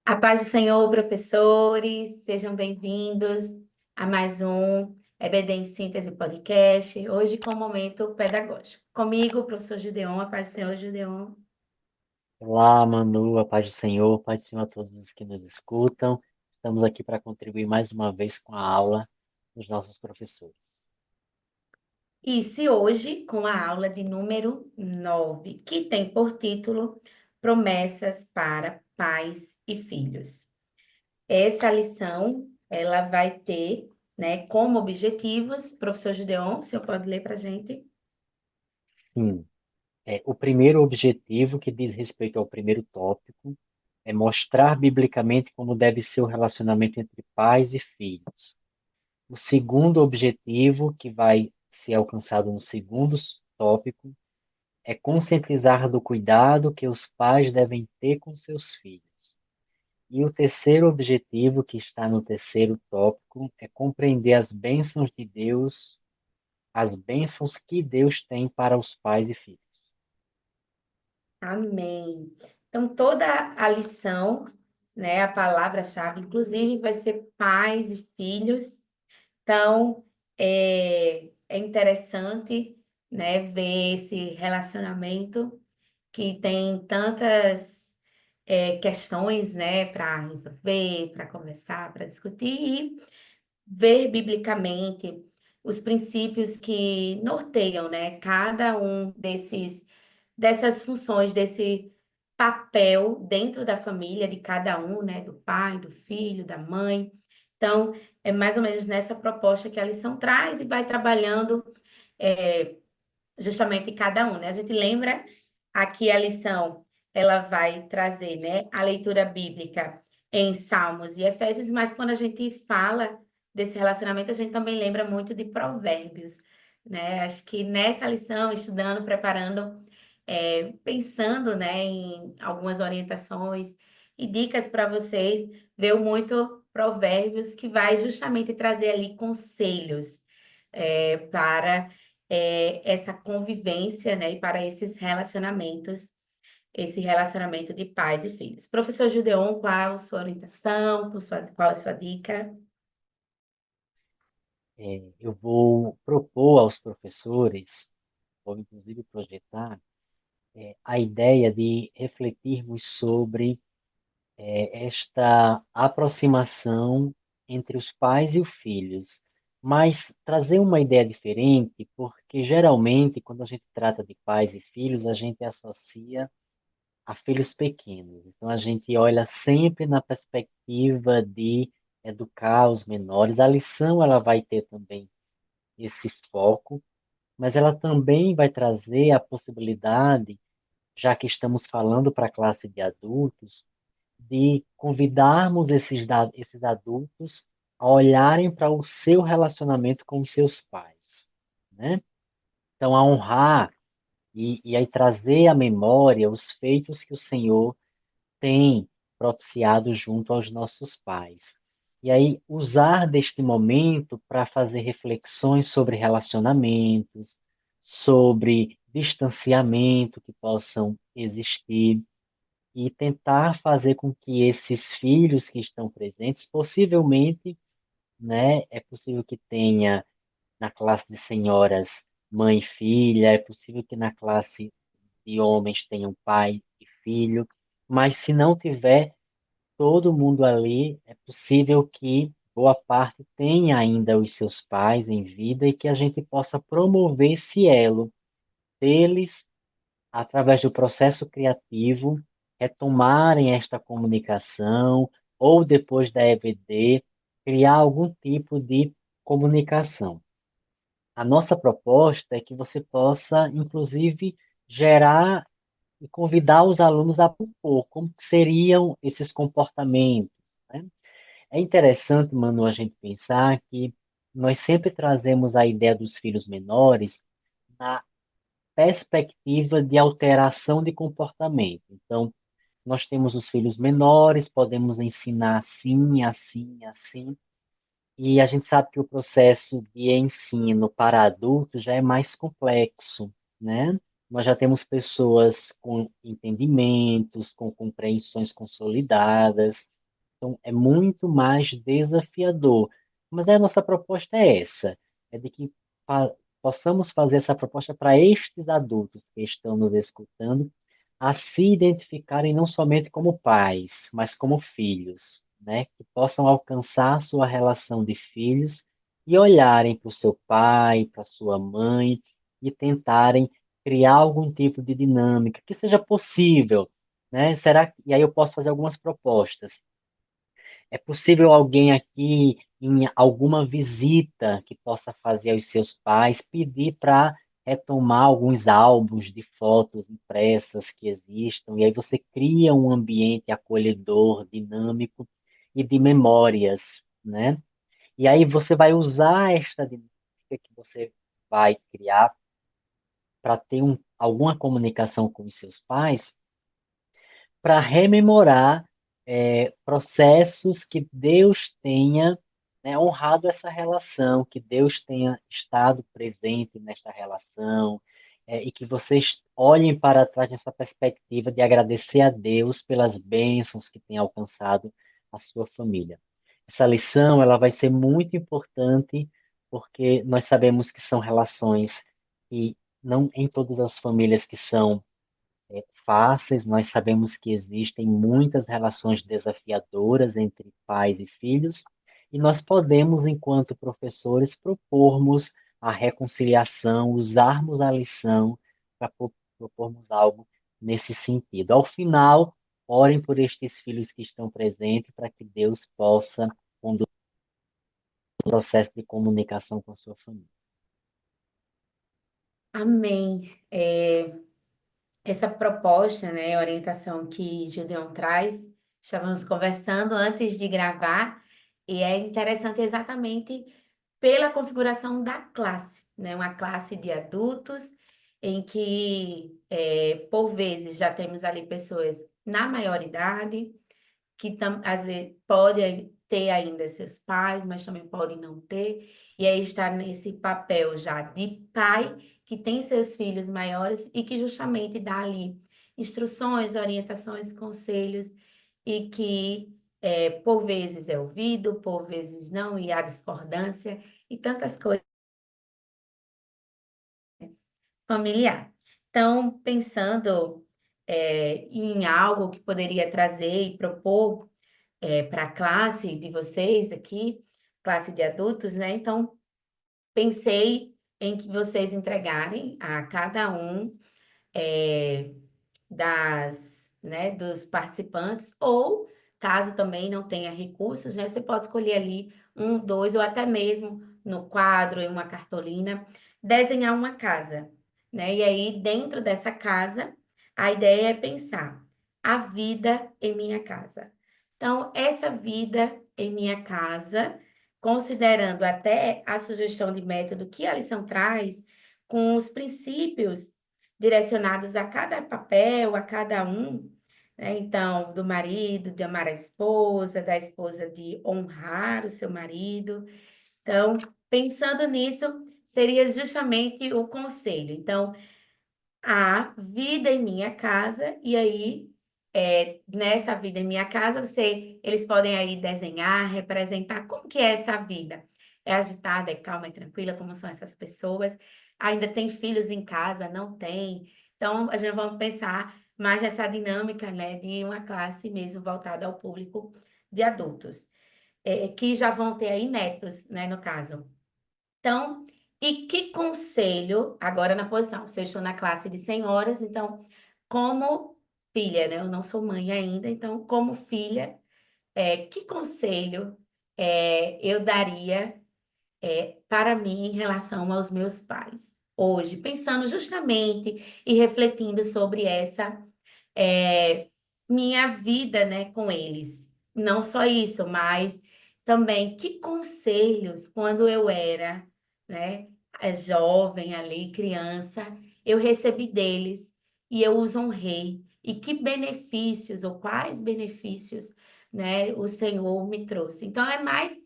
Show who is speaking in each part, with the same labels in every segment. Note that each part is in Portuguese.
Speaker 1: A paz do Senhor, professores, sejam bem-vindos a mais um EBD em Síntese Podcast, hoje com o momento pedagógico. Comigo, o professor Gideon, a paz do Senhor, Gideon.
Speaker 2: Olá, Manu, a paz do Senhor a todos os que nos escutam. Estamos aqui para contribuir mais uma vez com a aula dos nossos professores.
Speaker 1: E se hoje com a aula de número 9, que tem por título Promessas para Pais e Filhos. Essa lição, ela vai ter, né, como objetivos, professor Gideon, o senhor pode ler para a gente?
Speaker 2: Sim, o primeiro objetivo, que diz respeito ao primeiro tópico, é mostrar biblicamente como deve ser o relacionamento entre pais e filhos. O segundo objetivo, que vai ser alcançado no segundo tópico, é conscientizar do cuidado que os pais devem ter com seus filhos. E o terceiro objetivo, que está no terceiro tópico, é compreender as bênçãos de Deus, as bênçãos que Deus tem para os pais e filhos.
Speaker 1: Amém. Então, toda a lição, né, a palavra-chave, inclusive, vai ser pais e filhos. Então, é interessante, né, ver esse relacionamento que tem tantas questões, né, para resolver, para conversar, para discutir e ver biblicamente os princípios que norteiam, né, cada um dessas funções, desse papel dentro da família de cada um, né? Do pai, do filho, da mãe. Então, é mais ou menos nessa proposta que a lição traz e vai trabalhando é, justamente cada um, né? A gente lembra aqui a lição, ela vai trazer, né, a leitura bíblica em Salmos e Efésios, mas quando a gente fala desse relacionamento, a gente também lembra muito de Provérbios, né? Acho que nessa lição, estudando, preparando, pensando, né, em algumas orientações e dicas para vocês, veio muito Provérbios que vai justamente trazer ali conselhos para essa convivência, né, e para esses relacionamentos, esse relacionamento de pais e filhos. Professor Gideon, qual a sua orientação, qual a sua dica?
Speaker 2: Eu vou propor aos professores, vou inclusive projetar, a ideia de refletirmos sobre esta aproximação entre os pais e os filhos, mas trazer uma ideia diferente, porque geralmente, quando a gente trata de pais e filhos, a gente associa a filhos pequenos. Então, a gente olha sempre na perspectiva de educar os menores. A lição, ela vai ter também esse foco, mas ela também vai trazer a possibilidade, já que estamos falando para a classe de adultos, de convidarmos esses adultos a olharem para o seu relacionamento com os seus pais, né? Então, a honrar e aí trazer à memória os feitos que o Senhor tem propiciado junto aos nossos pais. E aí, usar deste momento para fazer reflexões sobre relacionamentos, sobre distanciamento que possam existir, e tentar fazer com que esses filhos que estão presentes, possivelmente, né, é possível que tenha na classe de senhoras mãe e filha, é possível que na classe de homens tenham pai e filho, mas se não tiver todo mundo ali, é possível que boa parte tenha ainda os seus pais em vida e que a gente possa promover esse elo deles através do processo criativo, retomarem esta comunicação, ou depois da EVD, criar algum tipo de comunicação. A nossa proposta é que você possa, inclusive, gerar e convidar os alunos a propor como seriam esses comportamentos, né? É interessante, Manu, a gente pensar que nós sempre trazemos a ideia dos filhos menores na perspectiva de alteração de comportamento. Então, nós temos os filhos menores, podemos ensinar assim, assim, assim, e a gente sabe que o processo de ensino para adultos já é mais complexo, né? Nós já temos pessoas com entendimentos, com compreensões consolidadas, Então, é muito mais desafiador. Mas a nossa proposta é essa, é de que fa- possamos fazer essa proposta para estes adultos que estão nos escutando, a se identificarem não somente como pais, mas como filhos, né? Que possam alcançar a sua relação de filhos e olharem para o seu pai, para sua mãe e tentarem criar algum tipo de dinâmica que seja possível, né? E aí eu posso fazer algumas propostas. É possível alguém aqui, em alguma visita que possa fazer aos seus pais, pedir para retomar alguns álbuns de fotos impressas que existam, e aí você cria um ambiente acolhedor, dinâmico e de memórias, né? E aí você vai usar esta dinâmica que você vai criar para ter alguma comunicação com os seus pais, para rememorar processos que Deus tenha, né, honrado essa relação, que Deus tenha estado presente nesta relação, e que vocês olhem para trás nessa perspectiva de agradecer a Deus pelas bênçãos que tem alcançado a sua família. Essa lição, ela vai ser muito importante, porque nós sabemos que são relações que não em todas as famílias que são fáceis. Nós sabemos que existem muitas relações desafiadoras entre pais e filhos, e nós podemos, enquanto professores, propormos a reconciliação, usarmos a lição para propormos algo nesse sentido. Ao final, orem por estes filhos que estão presentes, para que Deus possa conduzir o processo de comunicação com a sua família.
Speaker 1: Amém. Essa proposta, né, orientação que Gideon traz, estávamos conversando antes de gravar, e é interessante exatamente pela configuração da classe, né? Uma classe de adultos em que, por vezes, já temos ali pessoas na maioridade, que às vezes podem ter ainda seus pais, mas também podem não ter, e aí está nesse papel já de pai que tem seus filhos maiores e que justamente dá ali instruções, orientações, conselhos e que por vezes é ouvido, por vezes não, e há discordância e tantas coisas familiar. Então, pensando em algo que poderia trazer e propor para a classe de vocês aqui, classe de adultos, né? Então, pensei em que vocês entregarem a cada um eh, dos participantes, ou caso também não tenha recursos, né? Você pode escolher ali um, dois, ou até mesmo no quadro, em uma cartolina, desenhar uma casa, né? E aí, dentro dessa casa, a ideia é pensar a vida em minha casa. Então, essa vida em minha casa, considerando até a sugestão de método que a lição traz, com os princípios direcionados a cada papel, a cada um, né? Então, do marido, de amar a esposa, da esposa de honrar o seu marido. Então, pensando nisso, seria justamente o conselho. Então, a vida em minha casa, e aí, nessa vida em minha casa, eles podem aí desenhar, representar como que é essa vida. É agitada, é calma, é tranquila, como são essas pessoas. Ainda tem filhos em casa, não tem. Então, a gente vamos pensar mais nessa dinâmica, né, de uma classe mesmo voltada ao público de adultos, que já vão ter aí netos, né, no caso. Então, e que conselho, agora na posição, se eu estou na classe de senhoras, então, como filha, né? Eu não sou mãe ainda, então, como filha, que conselho eu daria para mim em relação aos meus pais? Hoje, pensando justamente e refletindo sobre essa é, minha vida, né, com eles. Não só isso, mas também que conselhos, quando eu era, né, jovem ali, criança, eu recebi deles e eu os honrei. E que benefícios, ou quais benefícios, né, o Senhor me trouxe. Então, é mais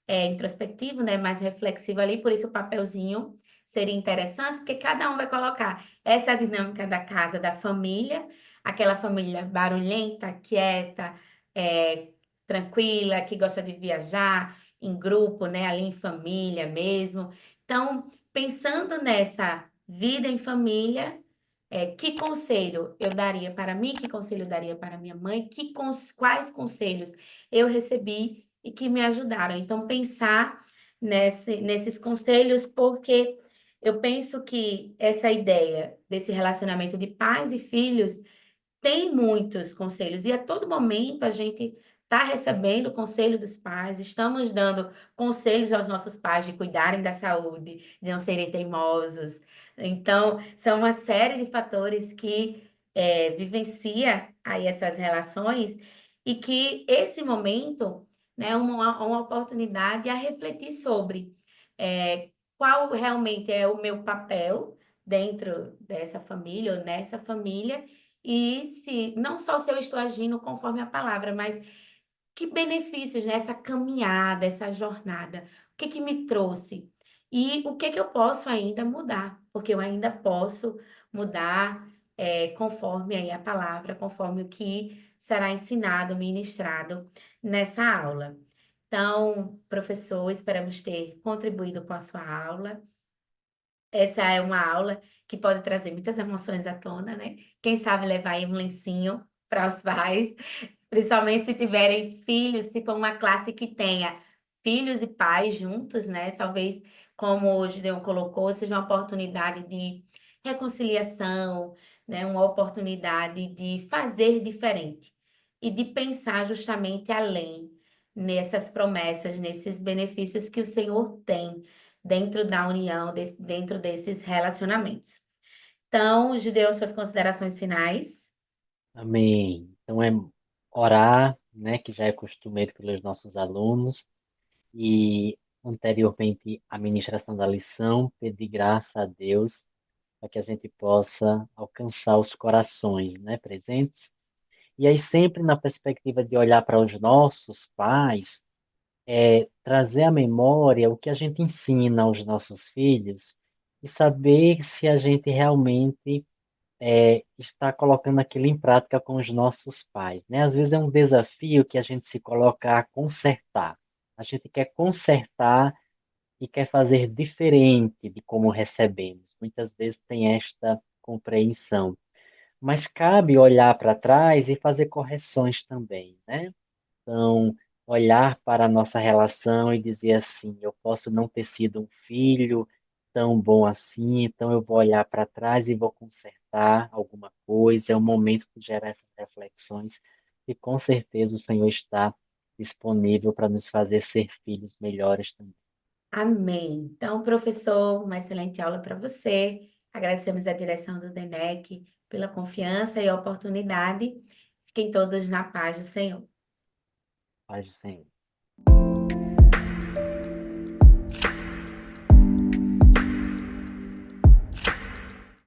Speaker 1: introspectivo, né, mais reflexivo ali, por isso o papelzinho seria interessante, porque cada um vai colocar essa dinâmica da casa, da família, aquela família barulhenta, quieta, tranquila, que gosta de viajar em grupo, né, ali em família mesmo. Então, pensando nessa vida em família, que conselho eu daria para mim, que conselho eu daria para minha mãe, quais conselhos eu recebi e que me ajudaram. Então, pensar nesses conselhos, porque eu penso que essa ideia desse relacionamento de pais e filhos tem muitos conselhos, e a todo momento a gente está recebendo o conselho dos pais, estamos dando conselhos aos nossos pais de cuidarem da saúde, de não serem teimosos. Então, são uma série de fatores que vivencia aí essas relações e que esse momento, né, é uma oportunidade a refletir sobre qual realmente é o meu papel dentro dessa família ou nessa família e se não só se eu estou agindo conforme a palavra, mas que benefícios nessa caminhada, essa jornada, o que que me trouxe? E o que que eu posso ainda mudar? Porque eu ainda posso mudar conforme aí a palavra, conforme o que será ensinado, ministrado nessa aula. Então, professor, esperamos ter contribuído com a sua aula. Essa é uma aula que pode trazer muitas emoções à tona, né? Quem sabe levar aí um lencinho para os pais, principalmente se tiverem filhos, se for uma classe que tenha filhos e pais juntos, né? Talvez, como o Gideon colocou, seja uma oportunidade de reconciliação, né? Uma oportunidade de fazer diferente e de pensar justamente além nessas promessas, nesses benefícios que o Senhor tem dentro da união, dentro desses relacionamentos. Então, Gideon, suas considerações finais.
Speaker 2: Amém. Então é orar, né, que já é costumeiro pelos nossos alunos, e anteriormente à ministração da lição, pedir graça a Deus para que a gente possa alcançar os corações, né, presentes. E aí sempre na perspectiva de olhar para os nossos pais, trazer à memória o que a gente ensina aos nossos filhos e saber se a gente realmente está colocando aquilo em prática com os nossos pais, né? Às vezes é um desafio que a gente se coloca a consertar. A gente quer consertar e quer fazer diferente de como recebemos. Muitas vezes tem esta compreensão. Mas cabe olhar para trás e fazer correções também, né? Então, olhar para a nossa relação e dizer assim: eu posso não ter sido um filho tão bom assim, então eu vou olhar para trás e vou consertar alguma coisa. É o momento de gerar essas reflexões e com certeza o Senhor está disponível para nos fazer ser filhos melhores também.
Speaker 1: Amém. Então, professor, uma excelente aula para você. Agradecemos a direção do DENEC pela confiança e a oportunidade. Fiquem todos na paz do Senhor.
Speaker 2: Paz do Senhor.